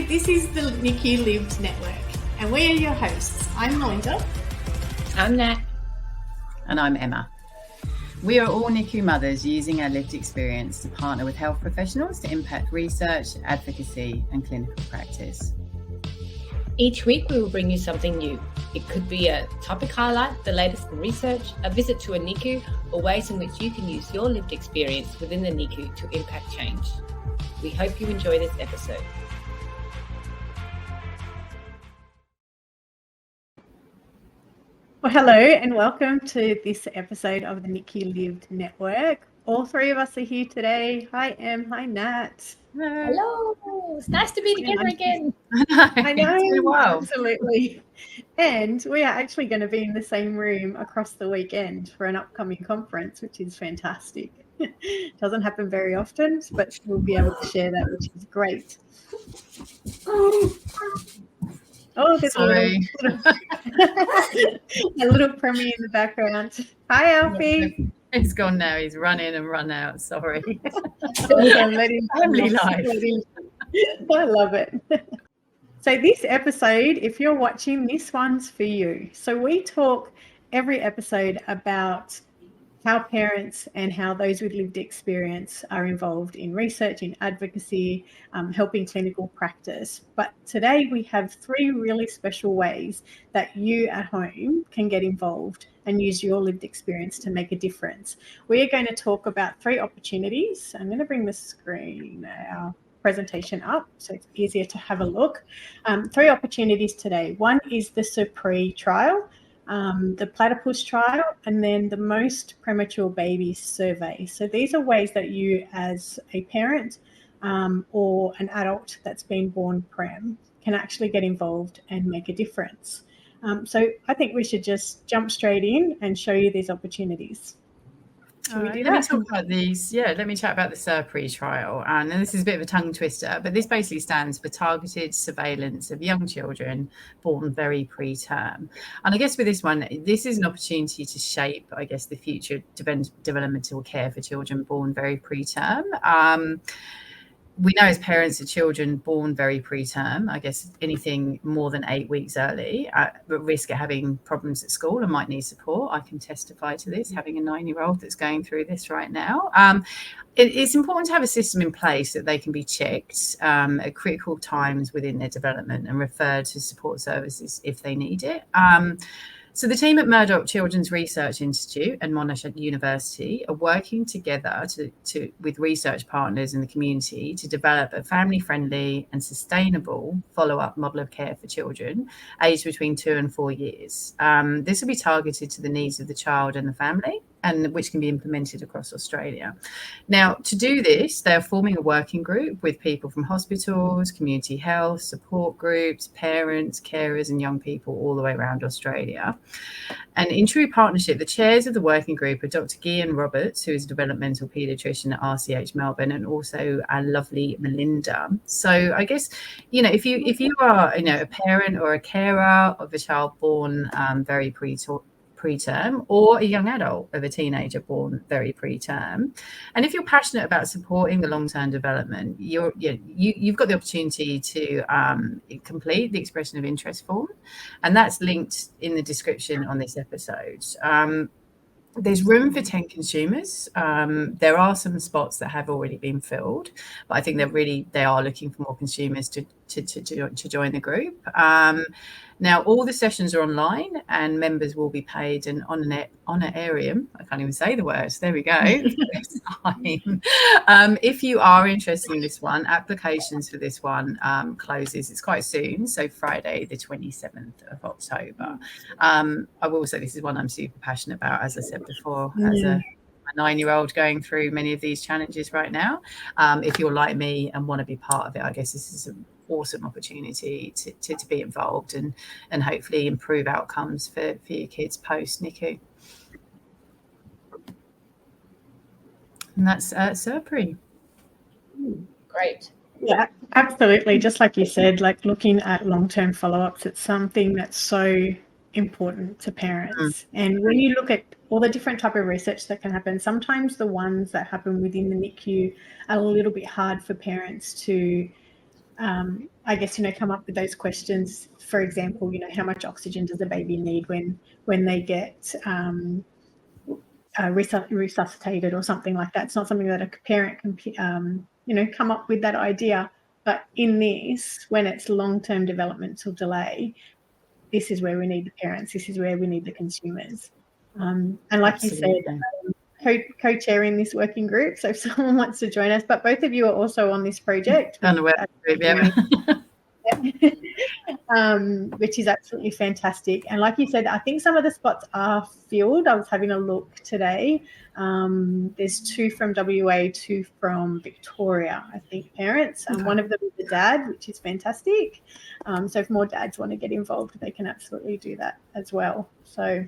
this is the NICU Lived Network, and we are your hosts. I'm Melinda. I'm Nat. And I'm Emma. We are all NICU mothers using our lived experience to partner with health professionals to impact research, advocacy, and clinical practice. Each week we will bring you something new. It could be a topic highlight, the latest in research, a visit to a NICU, or ways in which you can use your lived experience within the NICU to impact change. We hope you enjoy this episode. Well, hello and welcome to this episode of the NICU Lived Network. All three of us are here today. Hi, Em. Hi, Nat. Hello. It's nice to be together again. I know. It's been a while. Absolutely. And we are actually going to be in the same room across the weekend for an upcoming conference, which is fantastic. Doesn't happen very often, but we'll be able to share that, which is great. Oh, there's a little Premier in the background. Hi, Alfie. He's gone now. He's run in and run out. Sorry. Family life. I love it. So this episode, if you're watching, this one's for you. So we talk every episode about how parents and how those with lived experience are involved in research, in advocacy, helping clinical practice. But today we have three really special ways that you at home can get involved and use your lived experience to make a difference. We are going to talk about three opportunities. I'm going to bring the screen, our presentation up so it's easier to have a look. Three opportunities today. One is the SurPre Trial, the platypus trial, and then the most premature babies survey. So these are ways that you as a parent or an adult that's been born prem can actually get involved and make a difference. So I think we should just jump straight in and show you these opportunities. Let me talk about these. Yeah, let me chat about the SurPre Trial. And this is a bit of a tongue twister, but this basically stands for Targeted Surveillance of Young Children Born Very Preterm. And I guess with this one, this is an opportunity to shape, I guess, the future developmental care for children born very preterm. We know as parents of children born very preterm, I guess anything more than 8 weeks early, at risk of having problems at school and might need support. I can testify to this, having a 9-year-old that's going through this right now. It's important to have a system in place that they can be checked at critical times within their development and referred to support services if they need it. So the team at Murdoch Children's Research Institute and Monash University are working together with research partners in the community to develop a family-friendly and sustainable follow-up model of care for children aged between 2 and 4 years. This will be targeted to the needs of the child and the family, and which can be implemented across Australia. Now, to do this, they're forming a working group with people from hospitals, community health, support groups, parents, carers, and young people all the way around Australia. And in true partnership, the chairs of the working group are Dr. Gian Roberts, who is a developmental paediatrician at RCH Melbourne, and also our lovely Melinda. So I guess, if you are, a parent or a carer of a child born very preterm, or a young adult of a teenager born very preterm, and if you're passionate about supporting the long-term development, you've got the opportunity to complete the expression of interest form, and that's linked in the description on this episode. There's room for 10 consumers. There are some spots that have already been filled, but I think they are looking for more consumers to join the group. Now, all the sessions are online and members will be paid an honorarium. I can't even say the words. There we go. If you are interested in this one, applications for this one closes. It's quite soon, so Friday, the 27th of October. I will say this is one I'm super passionate about, as I said before, as a 9-year-old going through many of these challenges right now. If you're like me and want to be part of it, I guess this is an awesome opportunity to be involved and hopefully improve outcomes for your kids post NICU. And that's SurPre. Great. Yeah, absolutely. Just like you said, like looking at long-term follow-ups, it's something that's so important to parents. And when you look at all the different type of research that can happen, sometimes the ones that happen within the NICU are a little bit hard for parents to I guess, come up with those questions. For example, how much oxygen does a baby need when they get resuscitated or something like that. It's not something that a parent can, come up with that idea. But in this, when it's long-term developmental delay, this is where we need the parents. This is where we need the consumers. And like Absolutely. You said, co-chairing this working group. So if someone wants to join us, but both of you are also on this project. Which is absolutely fantastic. And like you said, I think some of the spots are filled. I was having a look today. There's 2 from WA, 2 from Victoria, I think, parents. One of them is a dad, which is fantastic. So if more dads want to get involved, they can absolutely do that as well. So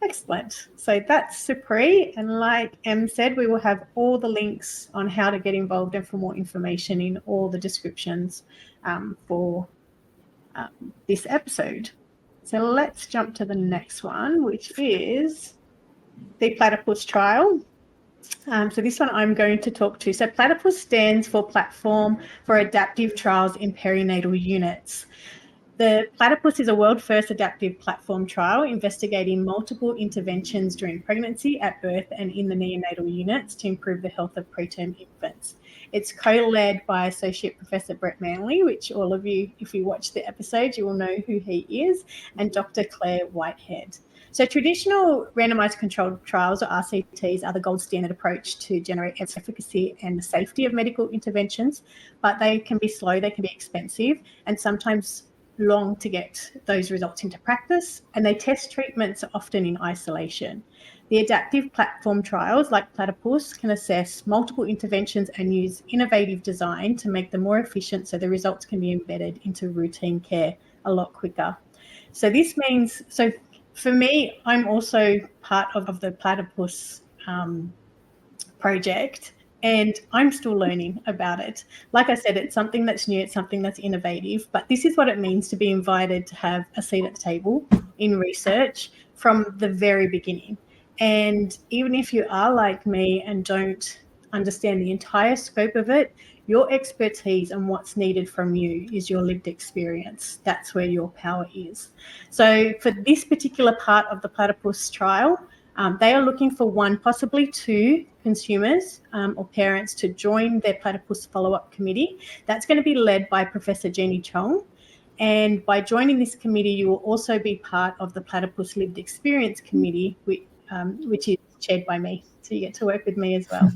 excellent. So that's SurPre. And like Em said, we will have all the links on how to get involved and for more information in all the descriptions for this episode. So let's jump to the next one, which is the Platypus Trial. So this one I'm going to talk to. So Platypus stands for Platform for Adaptive Trials in Perinatal Units. The Platypus is a world-first adaptive platform trial investigating multiple interventions during pregnancy, at birth, and in the neonatal units to improve the health of preterm infants. It's co-led by Associate Professor Brett Manley, which all of you, if you watch the episode, you will know who he is, and Dr. Claire Whitehead. So traditional randomized controlled trials, or RCTs, are the gold standard approach to generate efficacy and the safety of medical interventions, but they can be slow, they can be expensive, and sometimes long to get those results into practice, and they test treatments often in isolation. The adaptive platform trials like Platypus can assess multiple interventions and use innovative design to make them more efficient so the results can be embedded into routine care a lot quicker. So this means, so for me, I'm also part of the Platypus project, and I'm still learning about it. Like I said, it's something that's new, it's something that's innovative, but this is what it means to be invited to have a seat at the table in research from the very beginning. And even if you are like me and don't understand the entire scope of it, your expertise and what's needed from you is your lived experience. That's where your power is. So for this particular part of the Platypus trial, they are looking for 1, possibly 2 consumers or parents to join their Platypus follow-up committee. That's going to be led by Professor Jeannie Chong. And by joining this committee, you will also be part of the Platypus Lived Experience Committee, which is chaired by me. So you get to work with me as well.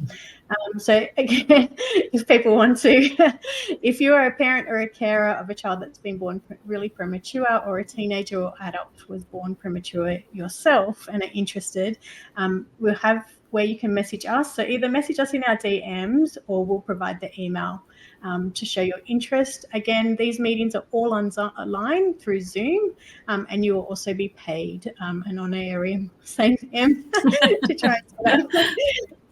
So again, if people want to, if you are a parent or a carer of a child that's been born really premature, or a teenager or adult was born premature yourself and are interested, we'll have where you can message us. So either message us in our DMs, or we'll provide the email to show your interest. Again, these meetings are all online through Zoom, and you will also be paid an honorarium, same to try and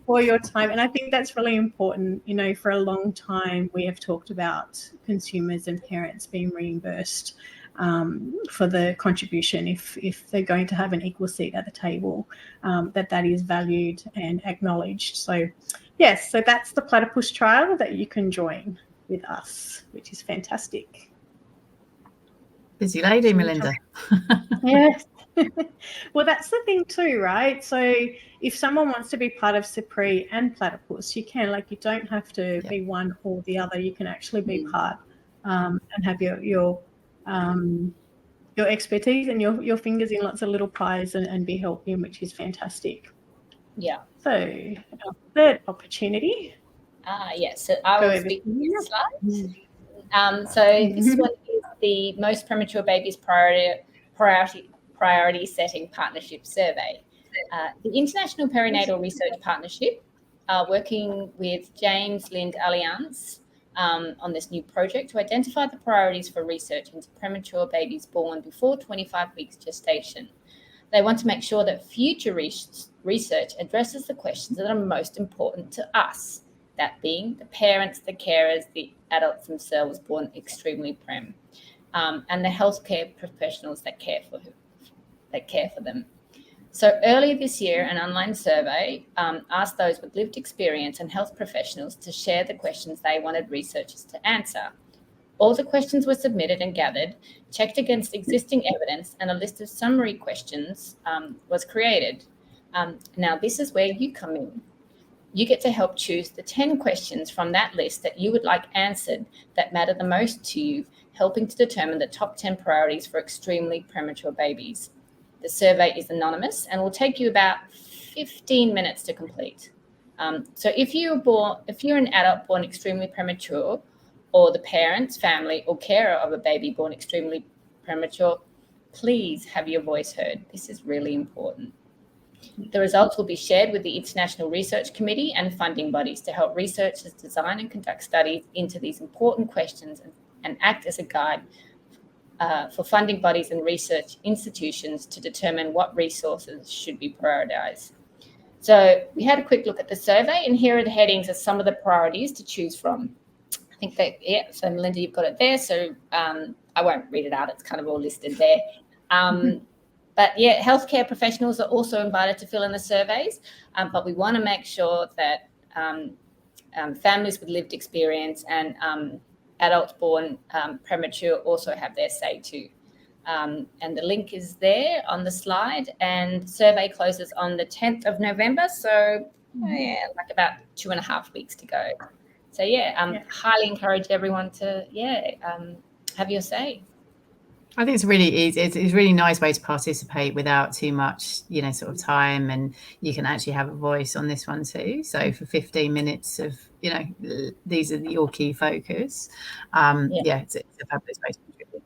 for your time. And I think that's really important. For a long time, we have talked about consumers and parents being reimbursed for the contribution if they're going to have an equal seat at the table, that is valued and acknowledged. So yes, so that's the Platypus trial that you can join with us, which is fantastic. Busy lady, Melinda. Yes. Well, that's the thing too, right? So if someone wants to be part of SurPre and Platypus, you can. Like, you don't have to be one or the other. You can actually be part and have your expertise and your fingers in lots of little pies and be helping, which is fantastic. Yeah. So our third opportunity. Yes. So I will speak to this slide. So this one is the Most Premature Babies Priority Setting Partnership Survey. The International Perinatal Research Partnership are working with James Lind Allianz on this new project to identify the priorities for research into premature babies born before 25 weeks gestation. They want to make sure that future research addresses the questions that are most important to us, that being the parents, the carers, the adults themselves born extremely prem, and the healthcare professionals that care for them. So earlier this year, an online survey asked those with lived experience and health professionals to share the questions they wanted researchers to answer. All the questions were submitted and gathered, checked against existing evidence, and a list of summary questions was created. Now, this is where you come in. You get to help choose the 10 questions from that list that you would like answered that matter the most to you, helping to determine the top 10 priorities for extremely premature babies. The survey is anonymous and will take you about 15 minutes to complete. So if you're an adult born extremely premature, or the parents, family, or carer of a baby born extremely premature, please have your voice heard. This is really important. The results will be shared with the International Research Committee and funding bodies to help researchers design and conduct studies into these important questions and act as a guide for funding bodies and research institutions to determine what resources should be prioritized. So we had a quick look at the survey, and here are the headings of some of the priorities to choose from. I think that, yeah, so Melinda, you've got it there. So I won't read it out. It's kind of all listed there. But yeah, healthcare professionals are also invited to fill in the surveys, but we want to make sure that families with lived experience and adults born premature also have their say too. And the link is there on the slide, and the survey closes on the 10th of November. So yeah, like about 2.5 weeks to go. So highly encourage everyone to have your say. I think it's really easy. It's a really nice way to participate without too much, sort of time, and you can actually have a voice on this one too. So for 15 minutes of, these are your key focus. It's a fabulous way to contribute.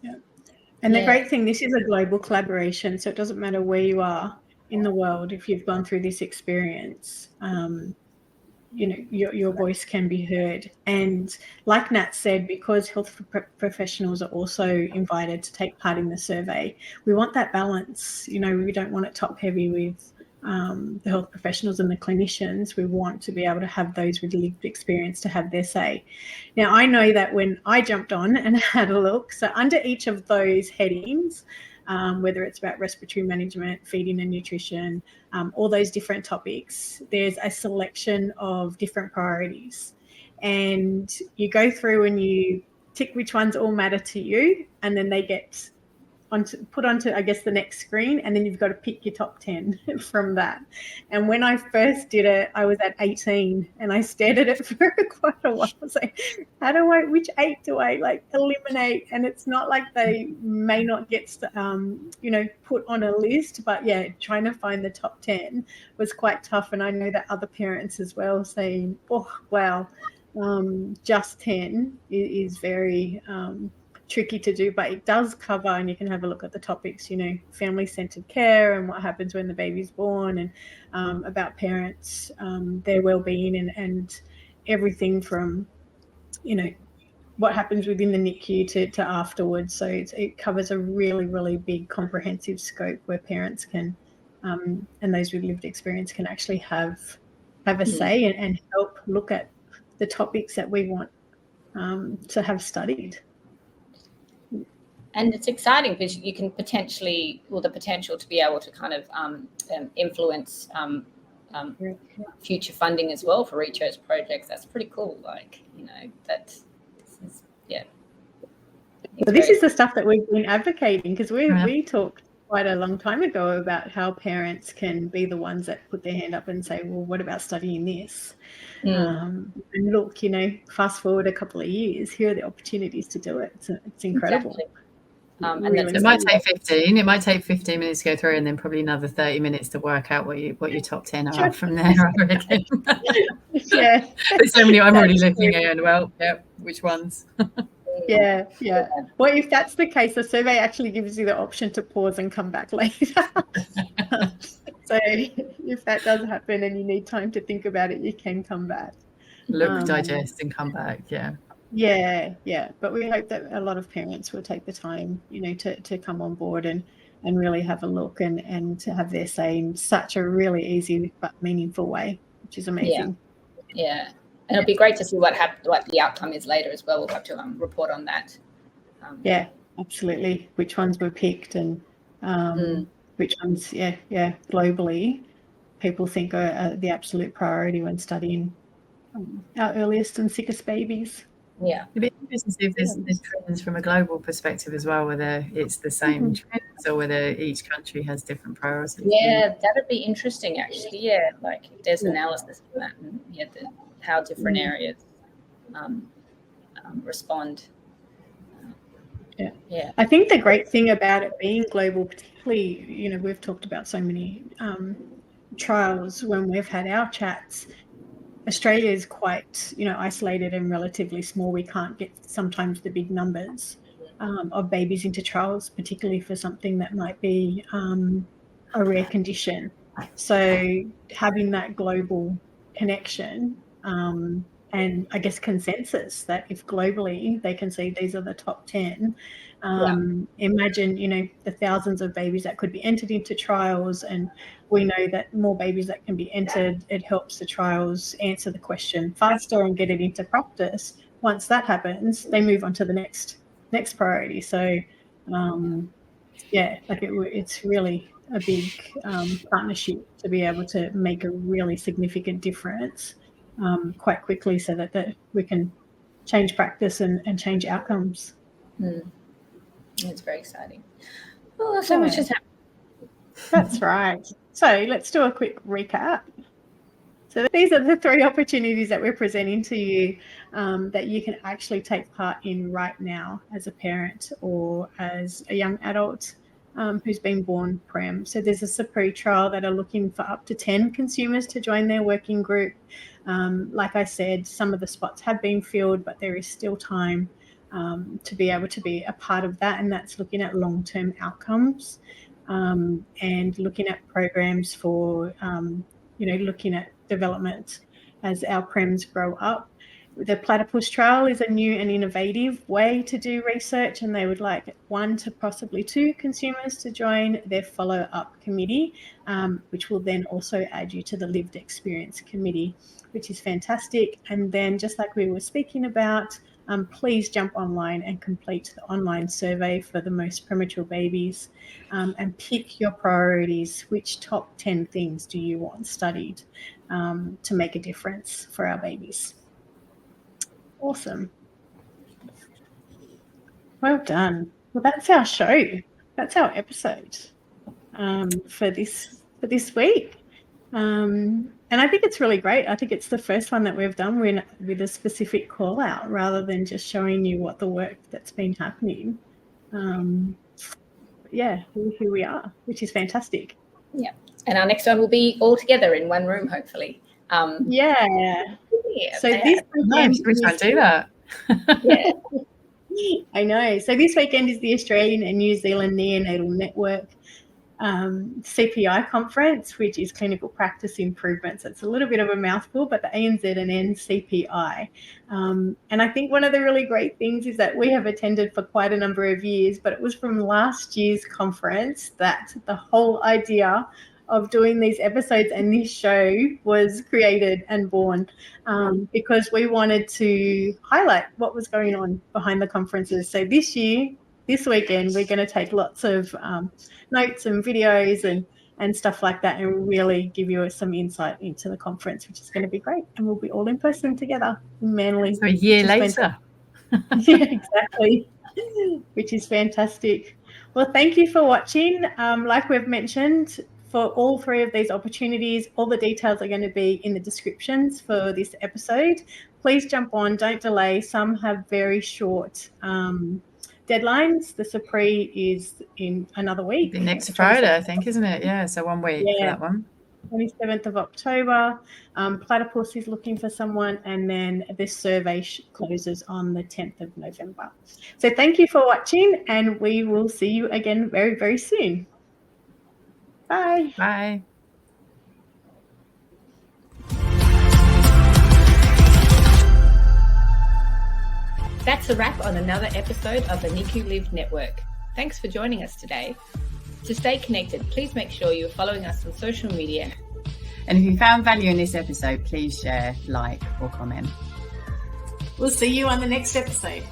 Yeah. And the great thing, this is a global collaboration, so it doesn't matter where you are in the world. If you've gone through this experience, your voice can be heard. And like Nat said, because health professionals are also invited to take part in the survey, we want that balance. We don't want it top heavy with the health professionals and the clinicians. We want to be able to have those with lived experience to have their say. Now, I know that when I jumped on and had a look, so under each of those headings, whether it's about respiratory management, feeding and nutrition, all those different topics, there's a selection of different priorities. And you go through and you tick which ones all matter to you, and then they get put onto, I guess, the next screen, and then you've got to pick your top 10 from that. And when I first did it, I was at 18, and I stared at it for quite a while. I was like, which 8 do I eliminate? And it's not like they may not get put on a list, but trying to find the top 10 was quite tough. And I know that other parents as well saying, oh wow, just 10 is very tricky to do, but it does cover, and you can have a look at the topics, family-centered care and what happens when the baby's born, and about parents, their well-being, and everything from, what happens within the NICU to afterwards. So it covers a really, really big comprehensive scope where parents can, and those with lived experience can actually have a say and help look at the topics that we want to have studied. And it's exciting because you can potentially, the potential to be able to kind of influence future funding as well for research projects. That's pretty cool. This is the stuff that we've been advocating, because we talked quite a long time ago about how parents can be the ones that put their hand up and say, well, what about studying this? And look, fast forward a couple of years, here are the opportunities to do it. It's incredible. Exactly. It might take 15. It might take 15 minutes to go through, and then probably another 30 minutes to work out what your top 10 are from there. Yeah. There's so many I'm already looking at, and which ones? Yeah. Well, if that's the case, the survey actually gives you the option to pause and come back later. So if that does happen and you need time to think about it, you can come back. Look, digest, and come back. Yeah. But we hope that a lot of parents will take the time, to come on board and really have a look and to have their say in such a really easy but meaningful way, which is amazing. Yeah. And it'll be great to see what the outcome is later as well. We'll have to report on that. Yeah, absolutely. Which ones were picked, and which ones, globally, people think are the absolute priority when studying our earliest and sickest babies. Yeah. It'd be interesting to see if there's trends from a global perspective as well, whether it's the same trends or whether each country has different priorities. Yeah, that'd be interesting, actually. Yeah, like if there's analysis of that, and how different areas respond. Yeah. I think the great thing about it being global, particularly, we've talked about so many trials when we've had our chats. Australia is quite, isolated and relatively small. We can't get sometimes the big numbers of babies into trials, particularly for something that might be a rare condition. So having that global connection and I guess consensus that if globally they can see these are the top 10, imagine, the thousands of babies that could be entered into trials, and we know that more babies that can be entered, it helps the trials answer the question faster and get it into practice. Once that happens, they move on to the next priority. So it's really a big partnership to be able to make a really significant difference quite quickly, so that we can change practice and change outcomes. It's very exciting. Oh, so much has happened. That's right. So let's do a quick recap. So these are the 3 opportunities that we're presenting to you that you can actually take part in right now as a parent or as a young adult who's been born prem. So there's a SurPre Trial that are looking for up to 10 consumers to join their working group. Like I said, some of the spots have been filled, but there is still time to be able to be a part of that, and that's looking at long-term outcomes and looking at programs for, looking at development as our prems grow up. The Platypus Trial is a new and innovative way to do research, and they would like 1 to possibly 2 consumers to join their follow-up committee, which will then also add you to the lived experience committee, which is fantastic. And then, just like we were speaking about, please jump online and complete the online survey for the most premature babies and pick your priorities. Which top 10 things do you want studied to make a difference for our babies? Awesome. Well done. Well, that's our show. That's our episode for this week. And I think it's really great. I think it's the first one that we've done with a specific call out rather than just showing you what the work that's been happening. Here we are, which is fantastic. Yeah. And our next one will be all together in one room, hopefully. So this weekend, we can't do that. Yeah. I know. So this weekend is the Australian and New Zealand Neonatal Network CPI conference, which is clinical practice improvements. It's a little bit of a mouthful, but the ANZ and NCPI. And I think one of the really great things is that we have attended for quite a number of years, but it was from last year's conference that the whole idea of doing these episodes and this show was created and born, because we wanted to highlight what was going on behind the conferences. So this weekend, we're going to take lots of notes and videos and stuff like that, and really give you some insight into the conference, which is going to be great. And we'll be all in person together in Manly. So a year later. Yeah, exactly. Which is fantastic. Well, thank you for watching. Like we've mentioned, for all 3 of these opportunities, all the details are going to be in the descriptions for this episode. Please jump on, don't delay. Some have very short deadlines. The SurPre is in another week. The next Friday, I think, isn't it? Yeah, so 1 week for that one. 27th of October. Platypus is looking for someone, and then this survey closes on the 10th of November. So thank you for watching, and we will see you again very, very soon. Bye. Bye. That's a wrap on another episode of the NICU Live Network. Thanks for joining us today. To stay connected, please make sure you're following us on social media. And if you found value in this episode, please share, like, or comment. We'll see you on the next episode.